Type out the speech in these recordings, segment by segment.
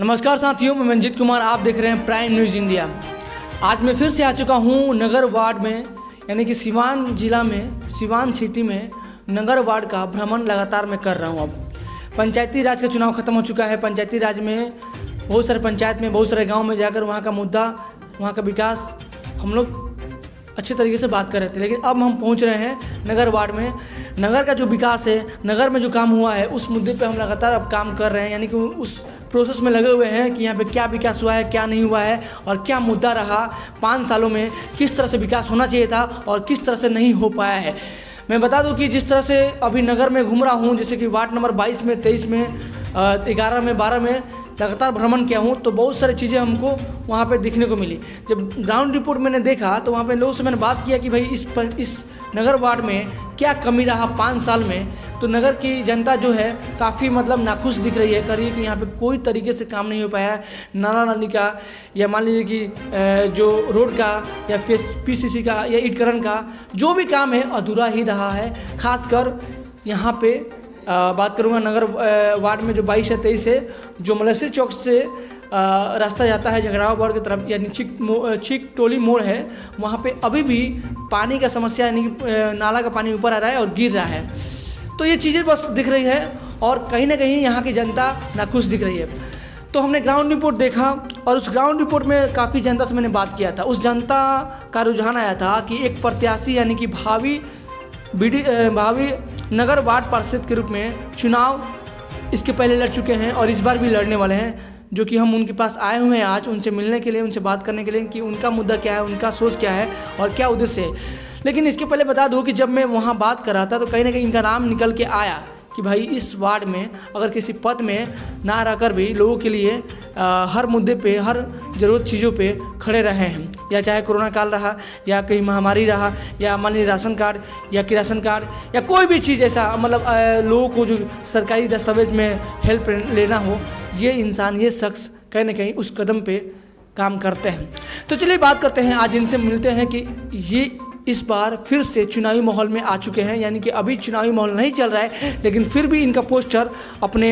नमस्कार साथियों, मैं मंजीत कुमार, आप देख रहे हैं प्राइम न्यूज़ इंडिया। आज मैं फिर से आ चुका हूं नगर वार्ड में, यानी कि सिवान जिला में, सिवान सिटी में नगर वार्ड का भ्रमण लगातार मैं कर रहा हूं। अब पंचायती राज का चुनाव ख़त्म हो चुका है। पंचायती राज में बहुत सारे पंचायत में, बहुत सारे गाँव में जाकर वहाँ का मुद्दा, वहाँ का विकास हम लोग अच्छे तरीके से बात कर रहे थे। लेकिन अब हम पहुंच रहे हैं नगर वार्ड में। नगर का जो विकास है, नगर में जो काम हुआ है, उस मुद्दे पे हम लगातार अब काम कर रहे हैं, यानी कि उस प्रोसेस में लगे हुए हैं कि यहाँ पे क्या विकास हुआ है, क्या नहीं हुआ है और क्या मुद्दा रहा 5 सालों में, किस तरह से विकास होना चाहिए था और किस तरह से नहीं हो पाया है। मैं बता दूं कि जिस तरह से अभी नगर में घूम रहा हूँ, जैसे कि वार्ड नंबर 22 में, 23 में, 11 में, 12 में लगातार भ्रमण किया हूँ, तो बहुत सारी चीज़ें हमको वहाँ पे दिखने को मिली। जब ग्राउंड रिपोर्ट मैंने देखा तो वहाँ पे लोगों से मैंने बात किया कि भाई इस नगर वार्ड में क्या कमी रहा 5 साल में। तो नगर की जनता जो है काफ़ी नाखुश दिख रही है, कह रही है कि यहाँ पे कोई तरीके से काम नहीं हो पाया है। नाला नाली का, या मान लीजिए कि जो रोड का या PCC का या ईंटकरण का जो भी काम है अधूरा ही रहा है। खासकर यहाँ पे बात करूँगा नगर वार्ड में जो 22 है, 23 है, जो मलेश्वर चौक से रास्ता जाता है झगड़ाव वार्ड की तरफ, यानी चिक टोली मोड़ है, वहाँ पे अभी भी पानी का समस्या, यानी कि नाला का पानी ऊपर आ रहा है और गिर रहा है। तो ये चीज़ें बस दिख रही है और कहीं ना कहीं यहाँ की जनता नाखुश दिख रही है। तो हमने ग्राउंड रिपोर्ट देखा और उस ग्राउंड रिपोर्ट में काफ़ी जनता से मैंने बात किया था। उस जनता का रुझान आया था कि एक प्रत्याशी, यानी कि भावी नगर वार्ड पार्षद के रूप में चुनाव इसके पहले लड़ चुके हैं और इस बार भी लड़ने वाले हैं, जो कि हम उनके पास आए हुए हैं आज उनसे मिलने के लिए, उनसे बात करने के लिए कि उनका मुद्दा क्या है, उनका सोच क्या है और क्या उद्देश्य है। लेकिन इसके पहले बता दूं कि जब मैं वहाँ बात कर रहा था तो कहीं ना कहीं इनका नाम निकल के आया कि भाई इस वार्ड में अगर किसी पद में ना रहकर भी लोगों के लिए हर मुद्दे पे, हर ज़रूरत चीज़ों पे खड़े रहे हैं, या चाहे कोरोना काल रहा, या कहीं महामारी रहा, या मान लीजिए राशन कार्ड या किरासन कार्ड या कोई भी चीज़ ऐसा, लोगों को जो सरकारी दस्तावेज में हेल्प लेना हो, ये इंसान, ये शख्स कहीं ना कहीं उस कदम पे काम करते हैं। तो चलिए बात करते हैं, आज इनसे मिलते हैं कि ये इस बार फिर से चुनावी माहौल में आ चुके हैं, यानी कि अभी चुनावी माहौल नहीं चल रहा है लेकिन फिर भी इनका पोस्टर अपने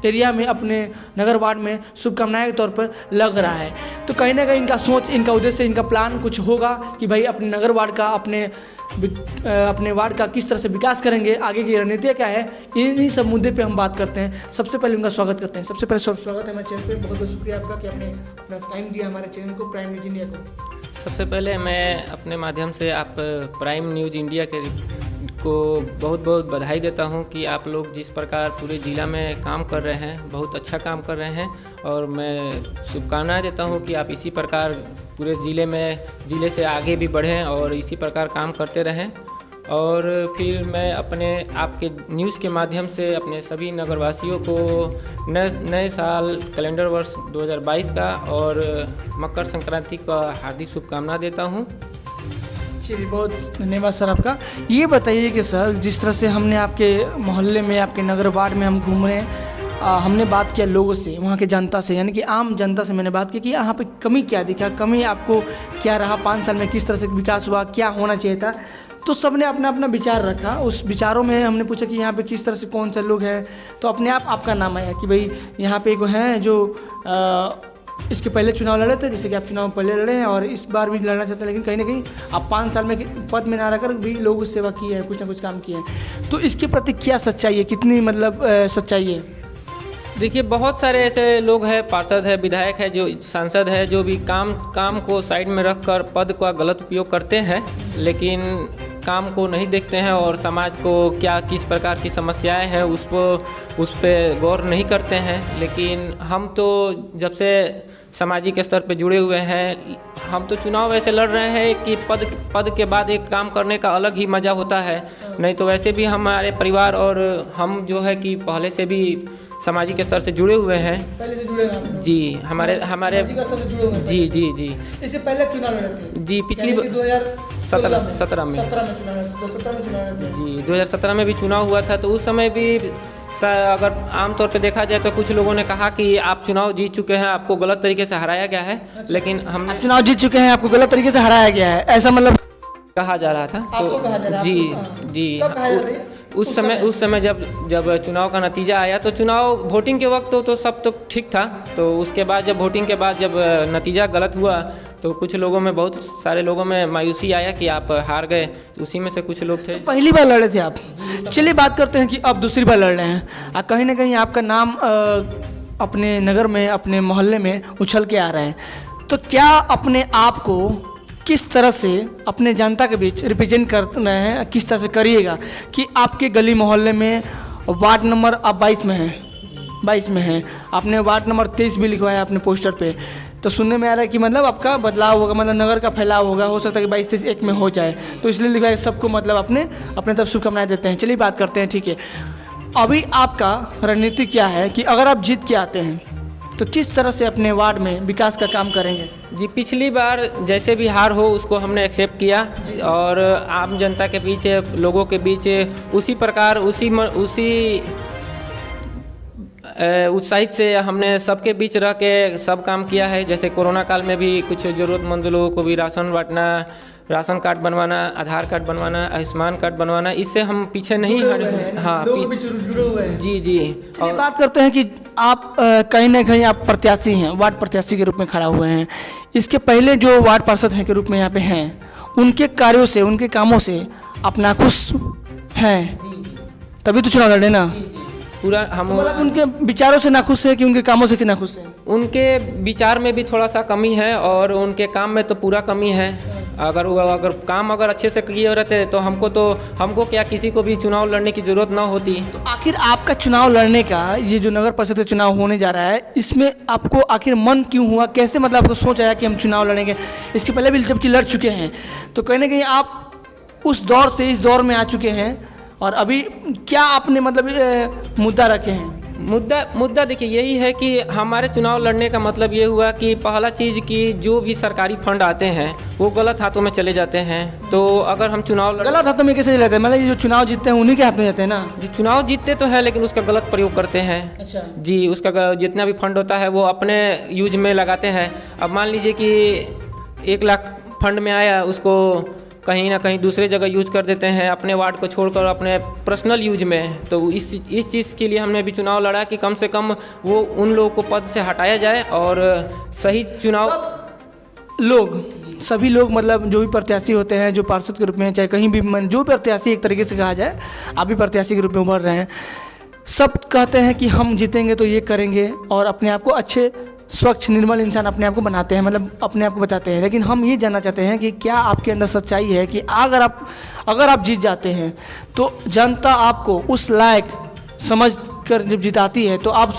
एरिया में, अपने नगर वार्ड में शुभकामनाएं के तौर पर लग रहा है। तो कहीं ना कहीं इनका सोच, इनका उद्देश्य, इनका प्लान कुछ होगा कि भाई अपने नगर वार्ड का, अपने वार्ड का किस तरह से विकास करेंगे, आगे की रणनीति क्या है, इन्हीं सब मुद्दे पे हम बात करते हैं। सबसे पहले उनका स्वागत करते हैं। सबसे पहले स्वागत है हमारे चैनल पे, बहुत बहुत शुक्रिया आपका कि आपने अपना टाइम दिया हमारे चैनल को, प्राइम न्यूज़ इंडिया को। सबसे पहले मैं अपने माध्यम से आप प्राइम न्यूज़ इंडिया को बहुत बहुत बधाई देता हूं कि आप लोग जिस प्रकार पूरे ज़िला में काम कर रहे हैं, बहुत अच्छा काम कर रहे हैं, और मैं शुभकामनाएं देता हूं कि आप इसी प्रकार पूरे ज़िले से आगे भी बढ़ें और इसी प्रकार काम करते रहें। और फिर मैं अपने आपके न्यूज़ के माध्यम से अपने सभी नगरवासियों को नए साल कैलेंडर वर्ष 2022 का और मकर संक्रांति का हार्दिक शुभकामना देता हूं। चलिए, बहुत धन्यवाद सर आपका। ये बताइए कि सर, जिस तरह से हमने आपके मोहल्ले में, आपके नगर वार्ड में हम घूम रहे हैं, हमने बात किया लोगों से, वहाँ के जनता से, यानी कि आम जनता से मैंने बात की कि यहाँ पे कमी क्या दिखा, कमी आपको क्या रहा 5 साल में, किस तरह से विकास हुआ, क्या होना चाहिए था। तो सबने अपना अपना विचार रखा। उस विचारों में हमने पूछा कि यहाँ पे किस तरह से कौन से लोग हैं, तो अपने आप आपका नाम आया कि भाई यहाँ पे एक हैं जो इसके पहले चुनाव लड़े थे, जैसे कि आप चुनाव पहले लड़े हैं और इस बार भी लड़ना चाहते हैं, लेकिन कहीं ना कहीं आप 5 साल में पद में ना रहकर भी लोगों की सेवा की है, कुछ ना कुछ काम किए हैं। तो इसके प्रति क्या सच्चाई है, कितनी सच्चाई है? देखिए, बहुत सारे ऐसे लोग हैं, पार्षद है, विधायक है, जो सांसद है, जो भी काम को साइड में रखकर पद का गलत उपयोग करते हैं, लेकिन काम को नहीं देखते हैं और समाज को क्या किस प्रकार की समस्याएं हैं उस पर गौर नहीं करते हैं। लेकिन हम तो जब से सामाजिक स्तर पे जुड़े हुए हैं, हम तो चुनाव ऐसे लड़ रहे हैं कि पद के बाद एक काम करने का अलग ही मज़ा होता है। नहीं तो वैसे भी हमारे परिवार और हम जो है कि पहले से भी सामाजिक स्तर से जुड़े हुए हैं। पहले से जुड़े हुए हैं जी, हमारे स्तर से जुड़े हुए हैं। जी। इससे पहले चुनाव लड़े थे जी, पिछली 2017 में जी, 2017 में भी चुनाव हुआ था। तो उस समय भी अगर आमतौर पे देखा जाए तो कुछ लोगों ने कहा कि आप चुनाव जीत चुके हैं, आपको गलत तरीके से हराया गया है। अच्छा। लेकिन हम चुनाव जीत चुके हैं, आपको गलत तरीके से हराया गया है, ऐसा कहा जा रहा था। आपको कहा जा रहा जी। उस समय जब चुनाव का नतीजा आया तो चुनाव वोटिंग के वक्त तो सब तो ठीक था। तो उसके बाद जब वोटिंग के बाद जब नतीजा गलत हुआ तो कुछ लोगों में, बहुत सारे लोगों में मायूसी आया कि आप हार गए। उसी में से कुछ लोग थे। पहली बार लड़े थे आप। चलिए बात करते हैं कि अब दूसरी बार लड़ रहे हैं। कहीं ना कहीं आपका नाम अपने नगर में, अपने मोहल्ले में उछल के आ रहा है। तो क्या अपने आप को किस तरह से अपने जनता के बीच रिप्रेजेंट कर रहे हैं, किस तरह से करिएगा कि आपके गली मोहल्ले में वार्ड नंबर अब 22 में है, आपने वार्ड नंबर 23 भी लिखवाया अपने पोस्टर पे। तो सुनने में आ रहा है कि मतलब आपका बदलाव होगा, मतलब नगर का फैलाव होगा, हो सकता है कि 22-23 एक में हो जाए। तो इसलिए लिखवाया सबको, मतलब अपने तरफ शुभकामनाएं देते हैं। चलिए बात करते हैं, ठीक है। अभी आपका रणनीति क्या है कि अगर आप जीत के आते हैं तो किस तरह से अपने वार्ड में विकास का काम करेंगे? जी, पिछली बार जैसे भी हार हो उसको हमने एक्सेप्ट किया और आम जनता के बीच, लोगों के बीच उसी प्रकार उसी उत्साहित से हमने सबके बीच रह के सब काम किया है। जैसे कोरोना काल में भी कुछ ज़रूरतमंद लोगों को भी राशन बांटना, राशन कार्ड बनवाना, आधार कार्ड बनवाना, आयुष्मान कार्ड बनवाना, इससे हम पीछे नहीं हटे। हाँ, लोग भी जुड़े हुए हैं। जी जी। और बात करते हैं कि आप कहीं ना कहीं आप प्रत्याशी हैं, वार्ड प्रत्याशी के रूप में खड़ा हुए हैं। इसके पहले जो वार्ड पार्षद हैं के रूप में यहाँ पे हैं, उनके कार्यों से, उनके कामों से आप नाखुश हैं, तभी तो चुनाव लड़े ना। पूरा हम मतलब उनके विचारों से नाखुश है कि उनके कामों से नाखुश है? उनके विचार में भी थोड़ा सा कमी है और उनके काम में तो पूरा कमी है। अगर काम अच्छे से किए रहते तो हमको क्या, किसी को भी चुनाव लड़ने की ज़रूरत ना होती। तो आखिर आपका चुनाव लड़ने का, ये जो नगर परिषद का चुनाव होने जा रहा है, इसमें आपको आखिर मन क्यों हुआ? कैसे मतलब आपको सोच आया कि हम चुनाव लड़ेंगे? इसके पहले भी जबकि लड़ चुके हैं, तो कहीं ना कहीं आप उस दौर से इस दौर में आ चुके हैं। और अभी क्या आपने मतलब मुद्दा रखे हैं? मुद्दा देखिए यही है कि हमारे चुनाव लड़ने का मतलब ये हुआ कि पहला चीज़ कि जो भी सरकारी फंड आते हैं वो गलत हाथों में चले जाते हैं। तो अगर हम गलत हाथों में कैसे चले जाते हैं? मतलब ये जो चुनाव जीतते हैं उन्हीं के हाथ में जाते हैं ना? जी, चुनाव जीतते तो है लेकिन उसका गलत प्रयोग करते हैं। अच्छा जी, उसका जितना भी फंड होता है वो अपने यूज में लगाते हैं। अब मान लीजिए कि 1 लाख फंड में आया, उसको कहीं ना कहीं दूसरे जगह यूज कर देते हैं, अपने वार्ड को छोड़कर अपने पर्सनल यूज में। तो इस चीज़ के लिए हमने भी चुनाव लड़ा कि कम से कम वो उन लोगों को पद से हटाया जाए और सही चुनाव सभी लोग मतलब जो भी प्रत्याशी होते हैं, जो पार्षद के रूप में, चाहे कहीं भी जो प्रत्याशी एक तरीके से कहा जाए, आप भी प्रत्याशी के रूप में उभर रहे हैं, सब कहते हैं कि हम जीतेंगे तो ये करेंगे और अपने आप को अच्छे, स्वच्छ, निर्मल इंसान अपने आप को बनाते हैं, मतलब अपने आप को बताते हैं। लेकिन हम ये जानना चाहते हैं कि क्या आपके अंदर सच्चाई है कि अगर आप जीत जाते हैं तो जनता आपको उस लायक समझ कर जब जिताती है तो आप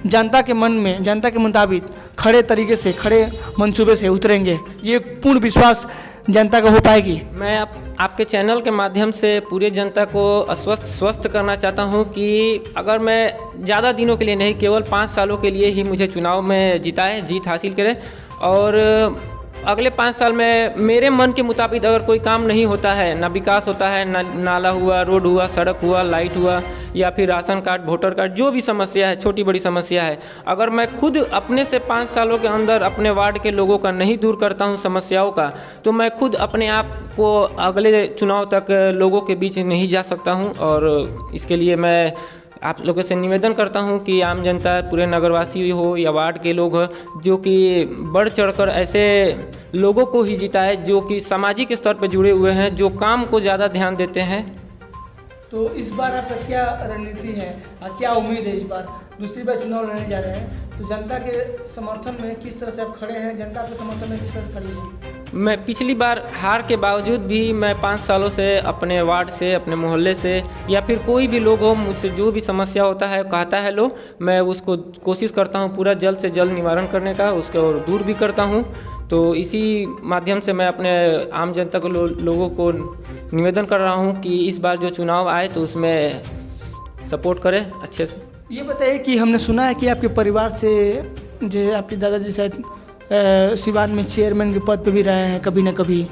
जनता के मन में, जनता के मुताबिक खड़े तरीके से, खड़े मंसूबे से उतरेंगे? ये पूर्ण विश्वास जनता का हो पाएगी? मैं आपके चैनल के माध्यम से पूरे जनता को स्वस्थ करना चाहता हूं कि अगर मैं ज़्यादा दिनों के लिए नहीं, केवल 5 सालों के लिए ही मुझे चुनाव में जीत हासिल करें और अगले 5 साल में मेरे मन के मुताबिक अगर कोई काम नहीं होता है, ना विकास होता है, ना नाला हुआ, रोड हुआ, सड़क हुआ, लाइट हुआ, या फिर राशन कार्ड, वोटर कार्ड, जो भी समस्या है, छोटी बड़ी समस्या है, अगर मैं खुद अपने से 5 सालों के अंदर अपने वार्ड के लोगों का नहीं दूर करता हूं समस्याओं का, तो मैं खुद अपने आप को अगले चुनाव तक लोगों के बीच नहीं जा सकता हूं। और इसके लिए मैं आप लोगों से निवेदन करता हूं कि आम जनता, पूरे नगरवासी हो या वार्ड के लोग हो, जो कि बढ़ चढ़कर ऐसे लोगों को ही जिताए जो कि सामाजिक स्तर पर जुड़े हुए हैं, जो काम को ज़्यादा ध्यान देते हैं। तो इस बार आपका क्या रणनीति है, क्या उम्मीद है? इस बार दूसरी बार चुनाव लड़ने जा रहे हैं तो जनता के समर्थन में किस तरह से आप खड़े हैं? जनता आपके समर्थन में किस तरह से खड़ी है? मैं पिछली बार हार के बावजूद भी मैं 5 सालों से अपने वार्ड से, अपने मोहल्ले से, या फिर कोई भी लोग हो, मुझसे जो भी समस्या होता है, कहता है लोग, मैं उसको कोशिश करता हूँ पूरा जल्द से जल्द निवारण करने का, उसको और दूर भी करता हूँ। तो इसी माध्यम से मैं अपने आम जनता को लोगों को निवेदन कर रहा हूँ कि इस बार जो चुनाव आए तो उसमें सपोर्ट करें अच्छे से। ये बताइए कि हमने सुना है कि आपके परिवार से, जो आपके दादाजी शायद सिवान में चेयरमैन के पद पे भी रहे हैं कभी ना कभी,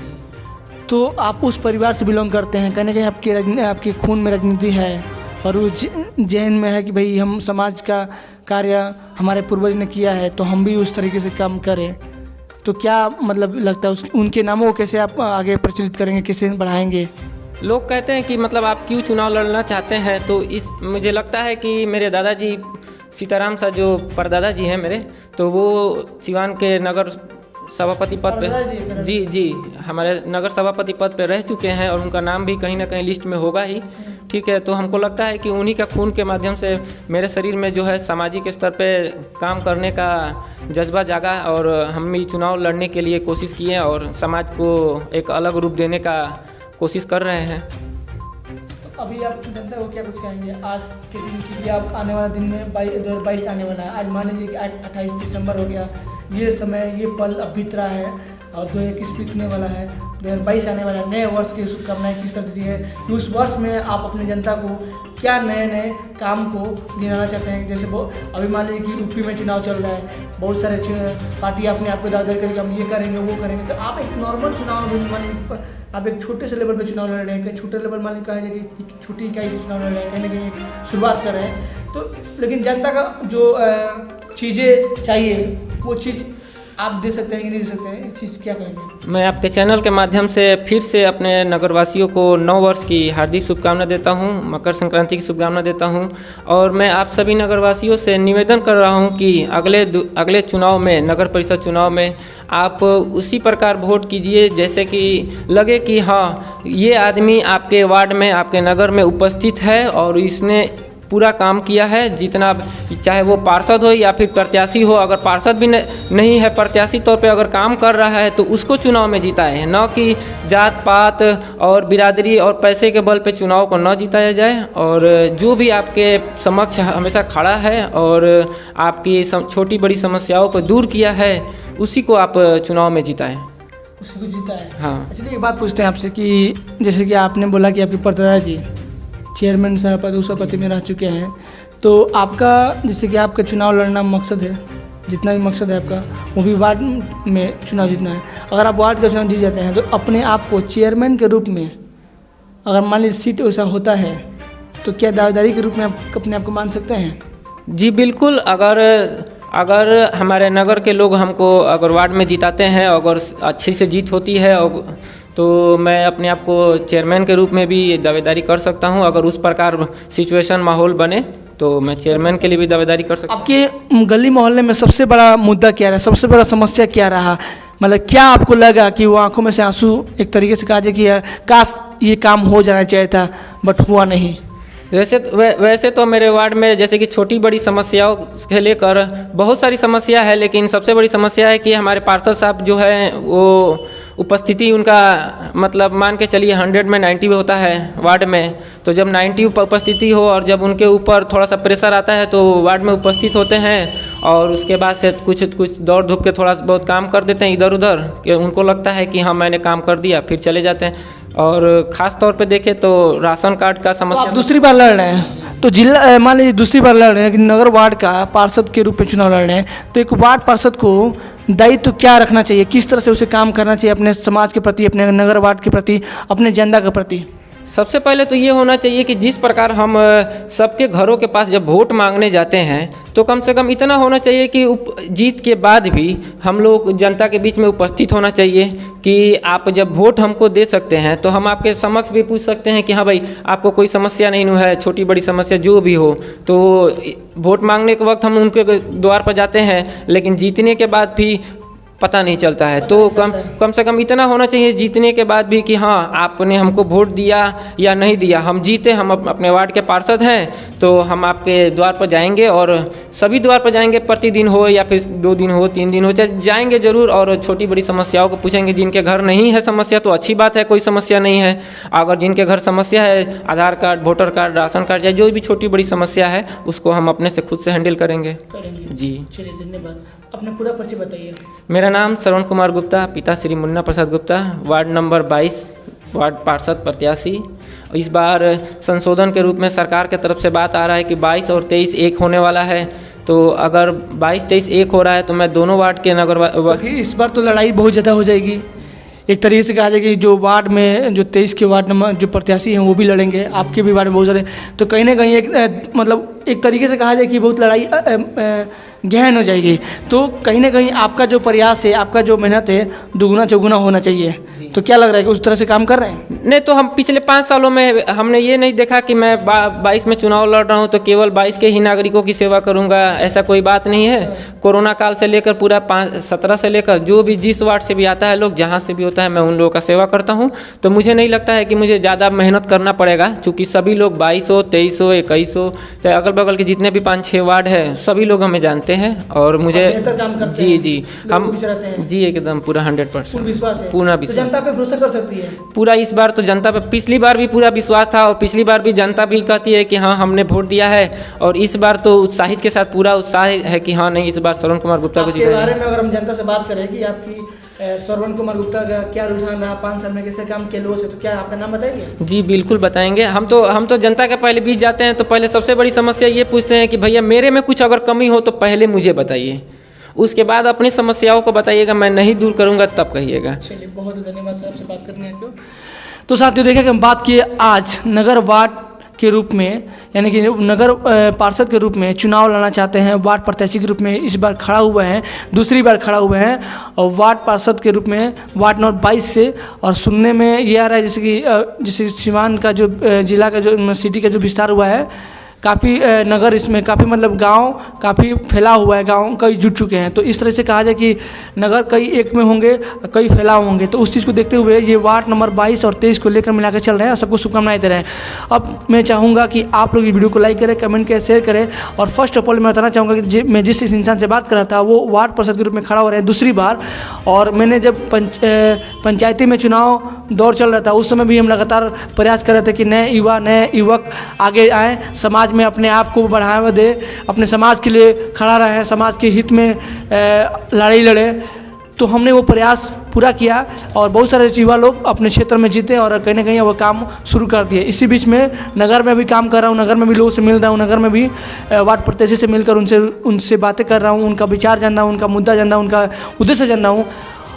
तो आप उस परिवार से बिलोंग करते हैं, कहीं ना कहीं आपके खून में राजनीति है और वो जहन में है कि भाई हम समाज का कार्य हमारे पूर्वज ने किया है तो हम भी उस तरीके से काम करें। तो क्या मतलब लगता है उनके नामों को कैसे आप आगे प्रचलित करेंगे, कैसे बढ़ाएंगे? लोग कहते हैं कि मतलब आप क्यों चुनाव लड़ना चाहते हैं, तो इस मुझे लगता है कि मेरे दादाजी सीताराम सा जो परदादा जी हैं मेरे, तो वो सिवान के नगर सभापति पद पे जी हमारे नगर सभापति पद पे रह चुके हैं और उनका नाम भी कहीं ना कहीं लिस्ट में होगा ही। ठीक है, तो हमको लगता है कि उन्हीं का खून के माध्यम से मेरे शरीर में जो है सामाजिक स्तर पे काम करने का जज्बा जागा और हम भी चुनाव लड़ने के लिए कोशिश किए और समाज को एक अलग रूप देने का कोशिश कर रहे हैं। अभी आप जनता को क्या कुछ कहेंगे आज के दिन की, आप आने वाला दिन में 2022 आने वाला है, आज मान लीजिए कि 28 दिसंबर हो गया, ये समय ये पल अब बीत रहा है और 2021 बीतने वाला है, 2022 आने वाला है, नए वर्ष की शुभकामनाएं किस तरह से है, उस वर्ष में आप अपने जनता को क्या नए नए काम को दिलाना चाहते हैं? जैसे वो अभी मान लीजिए कि यूपी में चुनाव चल रहा है, बहुत सारे पार्टी अपने आप को दावा करेंगे हम ये करेंगे वो करेंगे, तो आप एक नॉर्मल चुनाव मान आप एक छोटे से लेवल पे चुनाव लड़ रहे हैं, कहीं छोटे लेवल मान लीजिए कहा जाए कि छोटी इकाई से चुनाव लड़ रहे हैं, कहीं ना कहीं एक शुरुआत कर रहे हैं, तो लेकिन जनता का जो चीज़ें चाहिए वो चीज़ आप दे सकते हैं कि नहीं दे सकते हैं, इस चीज़ क्या कहेंगे? मैं आपके चैनल के माध्यम से फिर से अपने नगरवासियों को नव वर्ष की हार्दिक शुभकामना देता हूं, मकर संक्रांति की शुभकामना देता हूं और मैं आप सभी नगरवासियों से निवेदन कर रहा हूं कि अगले चुनाव में, नगर परिषद चुनाव में आप उसी प्रकार वोट कीजिए जैसे कि लगे कि हाँ ये आदमी आपके वार्ड में, आपके नगर में उपस्थित है और इसने पूरा काम किया है, जितना चाहे वो पार्षद हो या फिर प्रत्याशी हो, अगर पार्षद भी नहीं है, प्रत्याशी तौर पे अगर काम कर रहा है तो उसको चुनाव में जिताए, न कि जात पात और बिरादरी और पैसे के बल पे चुनाव को न जिताया जाए। और जो भी आपके समक्ष हमेशा खड़ा है और आपकी छोटी बड़ी समस्याओं को दूर किया है उसी को आप चुनाव में जिताएँ, उसी को जिताएँ। हाँ, चलिए एक बात पूछते हैं आपसे कि जैसे कि आपने बोला कि आपके परदादा जी चेयरमैन सभापति में रह चुके हैं, तो आपका जैसे कि आपका चुनाव लड़ना मकसद है, जितना भी मकसद है आपका वो भी वार्ड में चुनाव जीतना है। अगर आप वार्ड का चुनाव जीत जाते हैं तो अपने आप को चेयरमैन के रूप में अगर मान लीजिए सीट वैसा होता है तो क्या दावेदारी के रूप में आप अपने आप को मान सकते हैं? जी बिल्कुल। अगर हमारे नगर के लोग हमको अगर वार्ड में जिताते हैं, अगर अच्छी से जीत होती है तो मैं अपने आप को चेयरमैन के रूप में भी दावेदारी कर सकता हूं। अगर उस प्रकार सिचुएशन माहौल बने तो मैं चेयरमैन के लिए भी दावेदारी कर सकता हूं। आपके गली मोहल्ले में सबसे बड़ा मुद्दा क्या रहा, सबसे बड़ा समस्या क्या रहा? मतलब क्या आपको लगा कि वो आंखों में से आंसू एक तरीके से कहा जाए कि काश ये काम हो जाना चाहिए था बट हुआ नहीं? वैसे तो मेरे वार्ड में जैसे कि छोटी बड़ी समस्याओं से लेकर बहुत सारी समस्या है, लेकिन सबसे बड़ी समस्या है कि हमारे पार्षद साहब जो है वो उपस्थिति उनका मतलब मान के चलिए 100 में 90 होता है वार्ड में, तो जब 90 उपस्थिति हो और जब उनके ऊपर थोड़ा सा प्रेशर आता है तो वार्ड में उपस्थित होते हैं और उसके बाद से कुछ दौड़ धूप के थोड़ा बहुत काम कर देते हैं इधर उधर, कि उनको लगता है कि हाँ मैंने काम कर दिया, फिर चले जाते हैं। और ख़ास तौर पे देखें तो राशन कार्ड का समस्या। तो आप दूसरी बार लड़ रहे हैं तो जिला मान लीजिए दूसरी बार लड़ रहे हैं कि नगर वार्ड का पार्षद के रूप में चुनाव लड़ रहे हैं, तो एक वार्ड पार्षद को दायित्व क्या रखना चाहिए, किस तरह से उसे काम करना चाहिए अपने समाज के प्रति, अपने नगर वार्ड के प्रति, अपने जनता के प्रति? सबसे पहले तो ये होना चाहिए कि जिस प्रकार हम सबके घरों के पास जब वोट मांगने जाते हैं तो कम से कम इतना होना चाहिए कि जीत के बाद भी हम लोग जनता के बीच में उपस्थित होना चाहिए कि आप जब वोट हमको दे सकते हैं तो हम आपके समक्ष भी पूछ सकते हैं कि हाँ भाई आपको कोई समस्या नहीं है, छोटी बड़ी समस्या जो भी हो। तो वोट मांगने के वक्त हम उनके द्वार पर जाते हैं, लेकिन जीतने के बाद भी पता नहीं चलता है। तो कम से कम इतना होना चाहिए जीतने के बाद भी कि हाँ आपने हमको वोट दिया या नहीं दिया, हम जीते, हम अपने वार्ड के पार्षद हैं तो हम आपके द्वार पर जाएंगे और सभी द्वार पर जाएंगे, प्रतिदिन हो या फिर 2 दिन हो 3 दिन हो, चाहे जाएंगे ज़रूर और छोटी बड़ी समस्याओं को पूछेंगे। जिनके घर नहीं है समस्या तो अच्छी बात है, कोई समस्या नहीं है। अगर जिनके घर समस्या है, Aadhaar card, voter card, ration card या जो भी छोटी बड़ी समस्या है उसको हम अपने से खुद से हैंडल करेंगे। जी चलिए धन्यवाद। अपना पूरा परिचय बताइए। मेरा नाम श्रवण कुमार गुप्ता, पिता Shri Munna Prasad Gupta, ward number 22, ward पार्षद प्रत्याशी। इस बार संशोधन के रूप में सरकार की तरफ से बात आ रहा है कि 22 और 23 एक होने वाला है, तो अगर 22-23 एक हो रहा है तो मैं दोनों वार्ड के नगर इस बार तो लड़ाई बहुत ज़्यादा हो जाएगी। एक तरीके से कहा जाए कि जो वार्ड में जो 23 के वार्ड नंबर जो प्रत्याशी हैं वो भी लड़ेंगे, आपके भी वार्ड में बहुत सारे, तो कहीं ना कहीं एक मतलब एक तरीके से कहा जाए कि बहुत लड़ाई गहन हो जाएगी। तो कहीं ना कहीं आपका जो प्रयास है, आपका जो मेहनत है दुगुना चौगुना होना चाहिए। तो क्या लग रहा है कि उस तरह से काम कर रहे हैं? नहीं तो हम पिछले 5 सालों में हमने ये नहीं देखा कि मैं 22 में चुनाव लड़ रहा हूँ तो केवल 22 के ही नागरिकों की सेवा करूँगा, ऐसा कोई बात नहीं है। कोरोना काल से लेकर पूरा 17 से लेकर जो भी जिस वार्ड से भी आता है लोग, जहाँ से भी होता है, मैं उन लोगों का सेवा करता हूँ। तो मुझे नहीं लगता है कि मुझे ज़्यादा मेहनत करना पड़ेगा, चूँकि सभी लोग 22 हो, 23 हो, 21 हो, चाहे अगल बगल के जितने भी 5-6 वार्ड है सभी लोग हमें जानते हैं। और मुझे जी हम जी एकदम पूरा 100% विश्वास है, पूरा तो विश्वास। जनता पे भरोसा कर सकती है पूरा इस बार तो जनता पे, पिछली बार भी पूरा विश्वास था और पिछली बार भी जनता भी कहती है कि हाँ हमने वोट दिया है। और इस बार तो उत्साहित के साथ पूरा उत्साह है कि हाँ नहीं, इस बार श्रवण कुमार गुप्ता को आपके बारे में अगर हम जनता से बात करें कि आपकी श्रवण कुमार गुप्ता का क्या रुझान रहा 5 साल में, कैसे काम किया लोगों से, तो क्या आपका नाम बताएंगे? जी बिल्कुल बताएंगे। हम तो जनता के पहले बीच जाते हैं तो पहले सबसे बड़ी समस्या ये पूछते हैं कि भैया मेरे में कुछ अगर कमी हो तो पहले मुझे बताइए, उसके बाद अपनी समस्याओं को बताइएगा, मैं नहीं दूर करूंगा तब कहिएगा। चलिए बहुत धन्यवाद सर, आपसे बात करने को। तो साथियों देखा कि हम बात किए आज नगर वार्ड के रूप में, यानी कि नगर पार्षद के रूप में चुनाव लड़ना चाहते हैं, वार्ड प्रत्याशी के रूप में इस बार खड़ा हुए हैं, दूसरी बार खड़ा हुए हैं और वार्ड पार्षद के रूप में वार्ड नंबर 22 से। और सुनने में ये आ रहा है जैसे सिवान का जो जिला का जो सिटी का जो विस्तार हुआ है, काफ़ी नगर इसमें काफ़ी मतलब गांव काफ़ी फैला हुआ है, गांव कई जुट चुके हैं। तो इस तरह से कहा जाए कि नगर कई एक में होंगे, कई फैलाव होंगे। तो उस चीज़ को देखते हुए ये वार्ड नंबर 22 और 23 को लेकर मिलाकर चल रहे हैं। सबको शुभकामनाएं दे रहे हैं। अब मैं चाहूँगा कि आप लोग ये वीडियो को लाइक करें, कमेंट करें, शेयर करें। और फर्स्ट ऑफ ऑल मैं बताना चाहूँगा कि मैं जिस इंसान से बात कर रहा था वो वार्ड पार्षद के रूप में खड़ा हो रहे हैं दूसरी बार। और मैंने जब पंचायती में चुनाव दौर चल रहा था उस समय भी हम लगातार प्रयास कर रहे थे कि नए युवक आगे आएँ, समाज में अपने आप को बढ़ावा दे, अपने समाज के लिए खड़ा रहे, समाज के हित में लड़ाई लड़े। तो हमने वो प्रयास पूरा किया और बहुत सारे युवा लोग अपने क्षेत्र में जीते और कहीं ना कहीं वो काम शुरू कर दिए। इसी बीच में नगर में भी काम कर रहा हूँ, नगर में भी लोगों से मिल रहा हूँ, नगर में भी वार्ड प्रत्याशी से मिलकर उनसे बातें कर रहा हूँ, उनका विचार जानना हूँ, उनका मुद्दा जानना हूँ, उनका उद्देश्य जानना हूँ।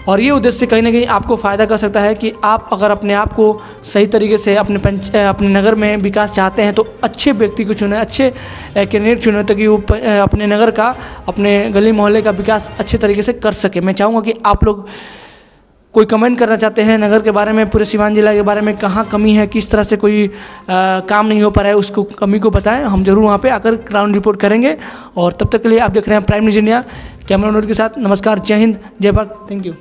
और ये उद्देश्य कहीं ना कहीं आपको फ़ायदा कर सकता है कि आप अगर अपने आप को सही तरीके से अपने नगर में विकास चाहते हैं तो अच्छे व्यक्ति को चुनें, अच्छे कैंडिडेट चुनें ताकि वो अपने नगर का, अपने गली मोहल्ले का विकास अच्छे तरीके से कर सके। मैं चाहूँगा कि आप लोग कोई कमेंट करना चाहते हैं नगर के बारे में, पूरे सिवान जिला के बारे में, कहाँ कमी है, किस तरह से कोई काम नहीं हो पा रहा है, उसको कमी को बताएं। हम जरूर वहाँ पे आकर ग्राउंड रिपोर्ट करेंगे। और तब तक के लिए आप देख रहे हैं prime news India, camera note के साथ। नमस्कार, जय हिंद, जय भारत, थैंक यू।